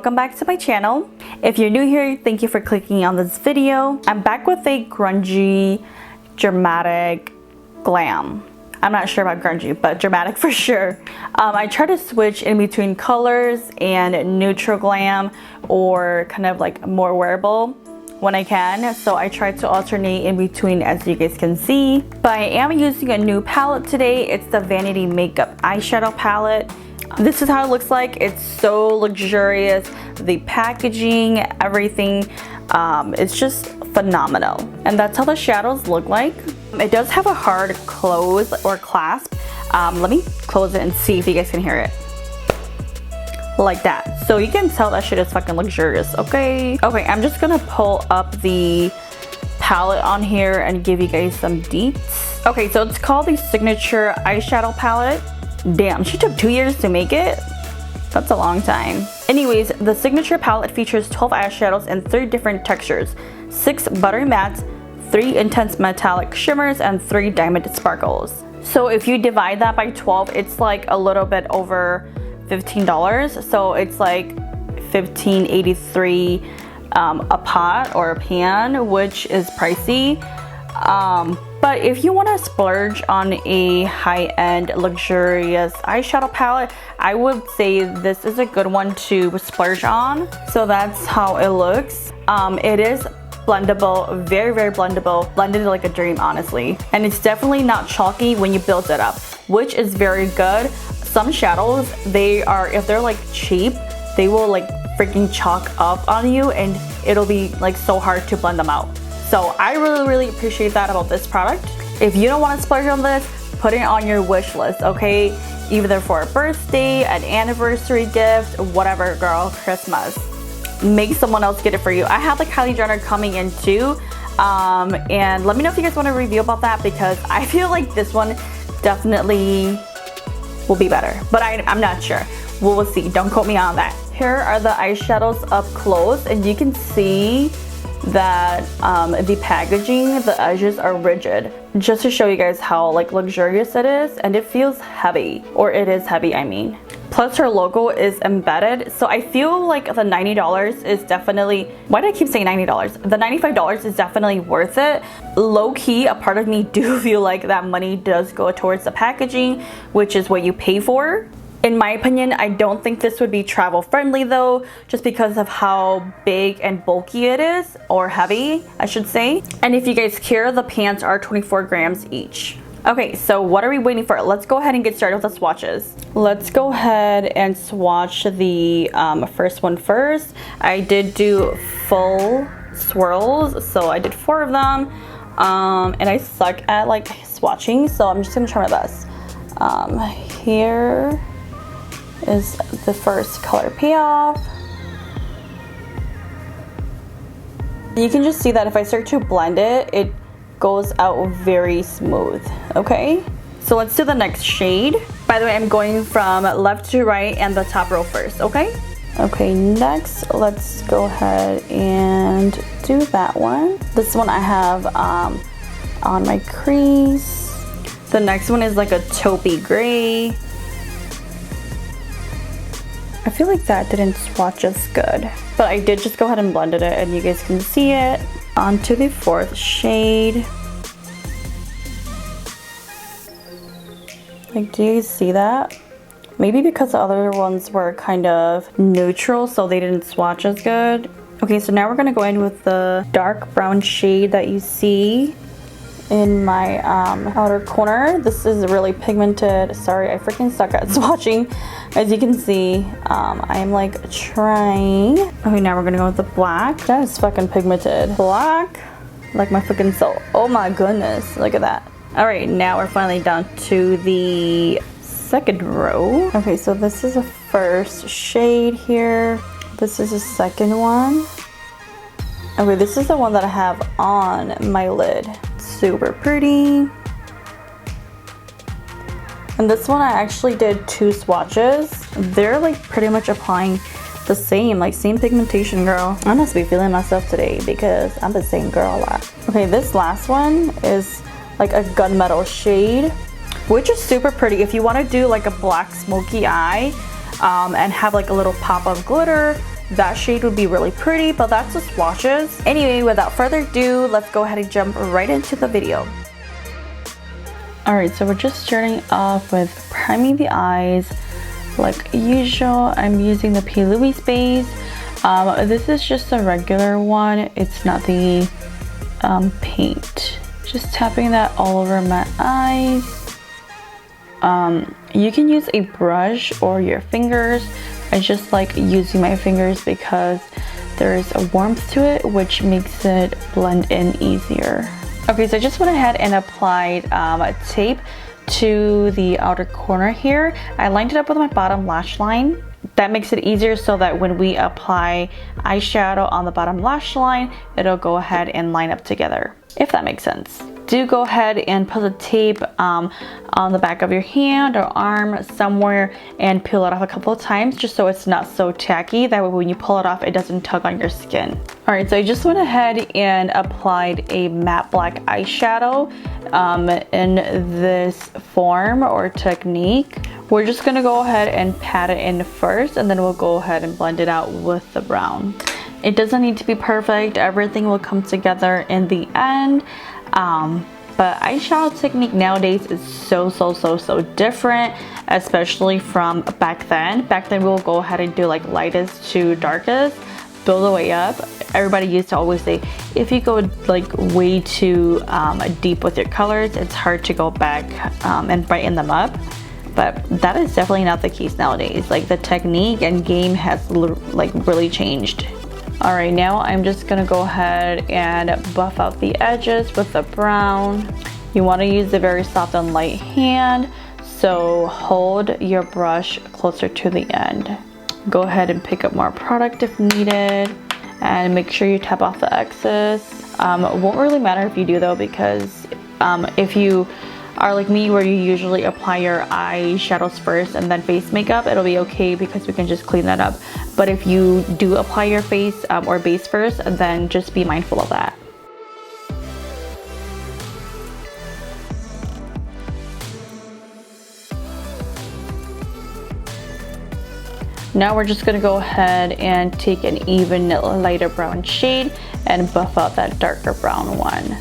welcome back to my channel. If you're new here, thank you for clicking on this video. I'm back with a grungy, dramatic glam. I'm not sure about grungy, but dramatic for sure. I try to switch in between colors and neutral glam or kind of like more wearable when I can. So I try to alternate in between, as you guys can see. But I am using a new palette today. It's the Vanitymakeup eyeshadow palette. This is how it looks like. It's so luxurious. The packaging, everything, it's just phenomenal. And that's how the shadows look like. It does have a hard close or clasp. Let me close it and see if you guys can hear it. Like that. So you can tell that shit is fucking luxurious, okay? Okay, I'm just gonna pull up the palette on here and give you guys some deets. Okay, so it's called the Signature Eyeshadow Palette. Damn, she took 2 years to make it? That's a long time. Anyways, the Signature palette features 12 eyeshadows in 3 different textures, 6 buttery mattes, 3 intense metallic shimmers, and 3 diamond sparkles. So if you divide that by 12, it's like a little bit over $15. So it's like $15.83 a pot or a pan, which is pricey. But if you want to splurge on a high-end luxurious eyeshadow palette, I would say this is a good one to splurge on. So that's how it looks. It is blendable, very, very blendable, blended like a dream, honestly. And it's definitely not chalky when you build it up, which is very good. Some shadows, if they're like cheap, they will like freaking chalk up on you and it'll be like so hard to blend them out. So I really appreciate that about this product. If you don't want to splurge on this, put it on your wish list, okay? Either for a birthday, an anniversary gift, whatever, girl, Christmas. Make someone else get it for you. I have the Kylie Jenner coming in too. And let me know if you guys want to review about that, because I feel like this one definitely will be better. But I'm not sure. We'll see. Don't quote me on that. Here are the eyeshadows up close, and you can see that the packaging, the edges are rigid, just to show you guys how like luxurious it is, and it feels heavy, or it is heavy, I mean. Plus her logo is embedded, so I feel like the $90 is definitely, why do I keep saying $90? The $95 is definitely worth it. Low-key, a part of me do feel like that money does go towards the packaging, which is what you pay for. In my opinion, I don't think this would be travel friendly though, just because of how big and bulky it is, or heavy, I should say. And if you guys care, the pants are 24 grams each. Okay, so what are we waiting for? Let's go ahead and get started with the swatches. Let's go ahead and swatch the first one first. I did do full swirls, so I did 4 of them. And I suck at like swatching, so I'm just gonna try my best. Here is the first color payoff. You can just see that if I start to blend it, it goes out very smooth, okay? So let's do the next shade. By the way, I'm going from left to right and the top row first, okay? Okay, next, let's go ahead and do that one. This one I have on my crease. The next one is like a taupey gray. I feel like that didn't swatch as good, but I did just go ahead and blended it, and you guys can see it. On to the 4th shade. Like, do you see that? Maybe because the other ones were kind of neutral, so they didn't swatch as good. Okay, so now we're gonna go in with the dark brown shade that you see in my outer corner. This is really pigmented. Sorry, I freaking suck at swatching. As you can see, I'm like trying. Okay, now we're gonna go with the black. That is fucking pigmented. Black, like my fucking soul. Oh my goodness, look at that. All right, now we're finally down to the 2nd row. Okay, so this is the first shade here. This is the second one. Okay, this is the one that I have on my lid. Super pretty. And this one I actually did 2 swatches. They're like pretty much applying the same, like same pigmentation, girl. I must be feeling myself today because I'm the same girl a lot. Okay, this last one is like a gunmetal shade, which is super pretty. If you want to do like a black smoky eye and have like a little pop of glitter, that shade would be really pretty, but that's the swatches. Anyway, without further ado, let's go ahead and jump right into the video. Alright, so we're just starting off with priming the eyes. Like usual, I'm using the P. Louise base. This is just a regular one. It's not the paint. Just tapping that all over my eyes. You can use a brush or your fingers. I just like using my fingers because there's a warmth to it, which makes it blend in easier. Okay, so I just went ahead and applied tape to the outer corner here. I lined it up with my bottom lash line. That makes it easier so that when we apply eyeshadow on the bottom lash line, it'll go ahead and line up together, if that makes sense. Do go ahead and put the tape on the back of your hand or arm somewhere and peel it off a couple of times just so it's not so tacky. That way when you pull it off, it doesn't tug on your skin. Alright, so I just went ahead and applied a matte black eyeshadow in this form or technique. We're just going to go ahead and pat it in first, and then we'll go ahead and blend it out with the brown. It doesn't need to be perfect. Everything will come together in the end. But eyeshadow technique nowadays is so different, especially from back then. Back then we'll go ahead and do like lightest to darkest, build the way up. Everybody used to always say if you go like way too deep with your colors, it's hard to go back and brighten them up. But that is definitely not the case nowadays. Like the technique and game has like really changed. Alright, now I'm just gonna go ahead and buff out the edges with the brown. You want to use a very soft and light hand, so hold your brush closer to the end. Go ahead and pick up more product if needed, and make sure you tap off the excess. It won't really matter if you do though, because if you are like me where you usually apply your eyeshadows first and then face makeup, it'll be okay because we can just clean that up. But if you do apply your face or base first, then just be mindful of that. Now we're just going to go ahead and take an even lighter brown shade and buff out that darker brown one.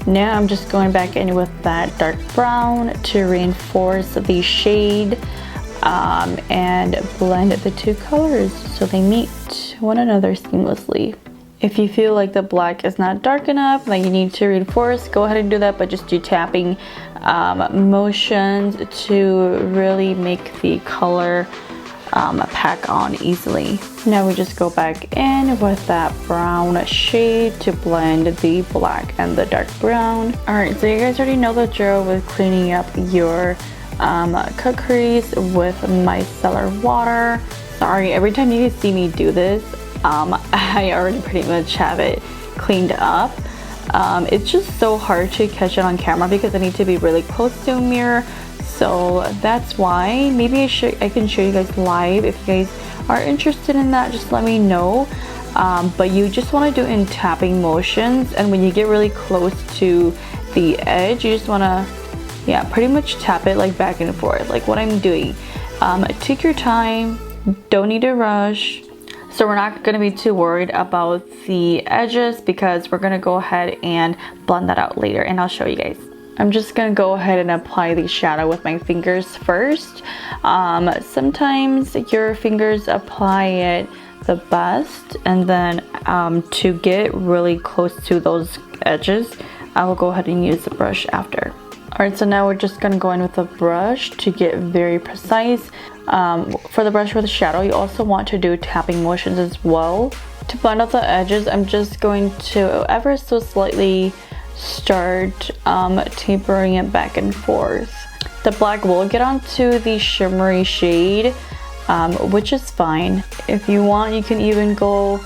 Now I'm just going back in with that dark brown to reinforce the shade and blend the two colors so they meet one another seamlessly. If you feel like the black is not dark enough, then you need to reinforce, go ahead and do that, but just do tapping motions to really make the color pack on easily. Now we just go back in with that brown shade to blend the black and the dark brown. Alright, so you guys already know the drill with cleaning up your cut crease with micellar water. Sorry, every time you see me do this, I already pretty much have it cleaned up. It's just so hard to catch it on camera because I need to be really close to a mirror. So that's why. Maybe I can show you guys live. If you guys are interested in that, just let me know. But you just want to do in tapping motions, and when you get really close to the edge, you just want to pretty much tap it like back and forth, like what I'm doing. Take your time, don't need to rush. So we're not going to be too worried about the edges because we're going to go ahead and blend that out later, and I'll show you guys. I'm just going to go ahead and apply the shadow with my fingers first. Sometimes your fingers apply it the best, and then to get really close to those edges, I will go ahead and use the brush after. Alright, so now we're just going to go in with a brush to get very precise. For the brush with the shadow, you also want to do tapping motions as well. To blend out the edges, I'm just going to ever so slightly start tapering it back and forth. The black will get onto the shimmery shade, which is fine. If you want, you can even go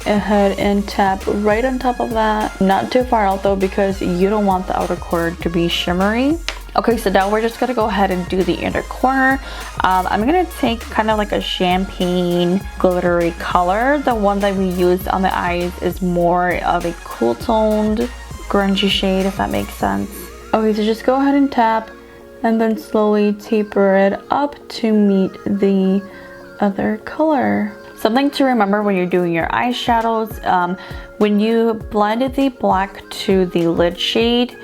ahead and tap right on top of that. Not too far out though, because you don't want the outer corner to be shimmery. Okay, so now we're just gonna go ahead and do the inner corner. I'm gonna take kind of like a champagne glittery color. The one that we used on the eyes is more of a cool toned grungy shade, if that makes sense. Okay, so just go ahead and tap and then slowly taper it up to meet the other color. Something to remember when you're doing your eyeshadows, when you blend the black to the lid shade,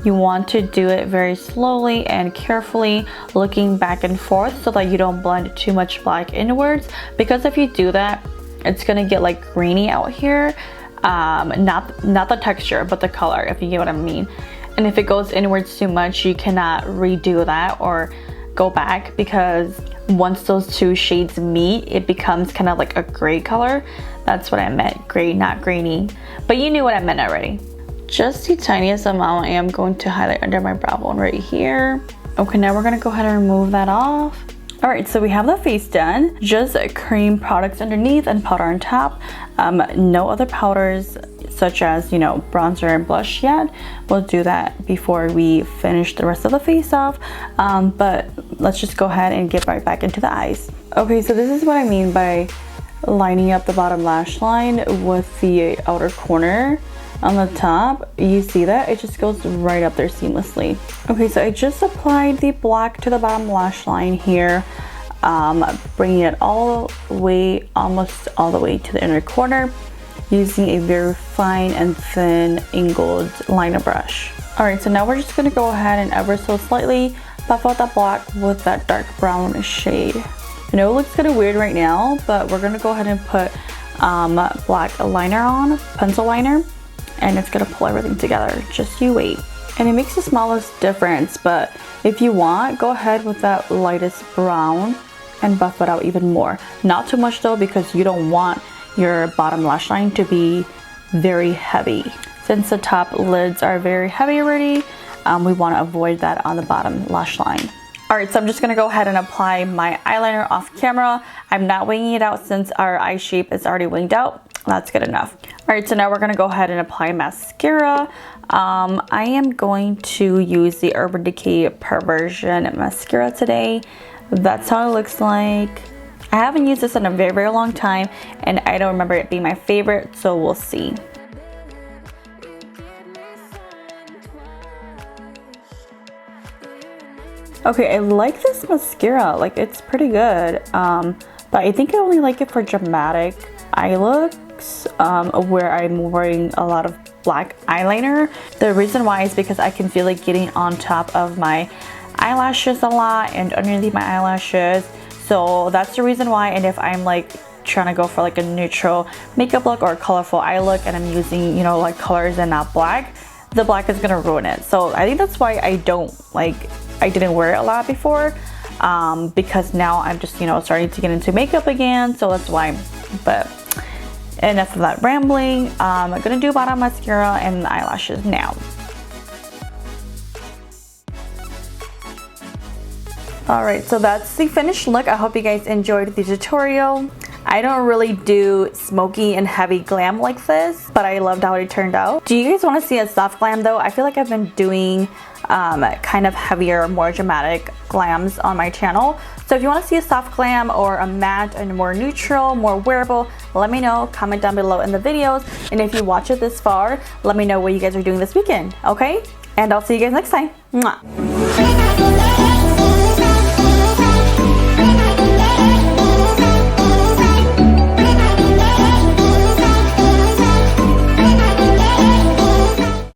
you want to do it very slowly and carefully, looking back and forth so that you don't blend too much black inwards, because if you do that, it's gonna get like grainy out here. Not the texture, but the color, if you get what I mean. And if it goes inwards too much, you cannot redo that or go back, because once those two shades meet, it becomes kind of like a gray color. That's what I meant, gray, not grainy. But you knew what I meant already. Just the tiniest amount I am going to highlight under my brow bone right here. Okay, now we're gonna go ahead and remove that off. All right, so we have the face done. Just cream products underneath and powder on top. No other powders such as, you know, bronzer and blush yet. We'll do that before we finish the rest of the face off. But let's just go ahead and get right back into the eyes. Okay, so this is what I mean by lining up the bottom lash line with the outer corner on the top. You see that? It just goes right up there seamlessly. Okay, so I just applied the black to the bottom lash line here, bringing it all the way, almost all the way to the inner corner, using a very fine and thin angled liner brush. All right, so now we're just gonna go ahead and ever so slightly buff out that black with that dark brown shade. I know it looks kind of weird right now, but we're gonna go ahead and put black liner on, pencil liner, and it's gonna pull everything together. Just you wait. And it makes the smallest difference, but if you want, go ahead with that lightest brown and buff it out even more. Not too much though, because you don't want your bottom lash line to be very heavy. Since the top lids are very heavy already, we want to avoid that on the bottom lash line. All right, so I'm just gonna go ahead and apply my eyeliner off camera. I'm not winging it out since our eye shape is already winged out. That's good enough. All right, so now we're gonna go ahead and apply mascara. I am going to use the Urban Decay Perversion mascara today. That's how it looks like. I haven't used this in a very, very long time, and I don't remember it being my favorite, so we'll see. Okay, I like this mascara, like it's pretty good, but I think I only like it for dramatic eye looks, where I'm wearing a lot of black eyeliner. The reason why is because I can feel it getting on top of my eyelashes a lot and underneath my eyelashes. So that's the reason why. And if I'm like trying to go for like a neutral makeup look or a colorful eye look, and I'm using, you know, like colors and not black, the black is gonna ruin it. So I think that's why I didn't wear it a lot before, because now I'm just, you know, starting to get into makeup again. So that's why. But enough of that rambling. I'm gonna do bottom mascara and eyelashes now. Alright, so that's the finished look. I hope you guys enjoyed the tutorial. I don't really do smoky and heavy glam like this, but I loved how it turned out. Do you guys want to see a soft glam though? I feel like I've been doing kind of heavier, more dramatic glams on my channel. So if you want to see a soft glam or a matte and more neutral, more wearable, let me know. Comment down below in the videos. And if you watch it this far, let me know what you guys are doing this weekend, okay? And I'll see you guys next time. Mwah.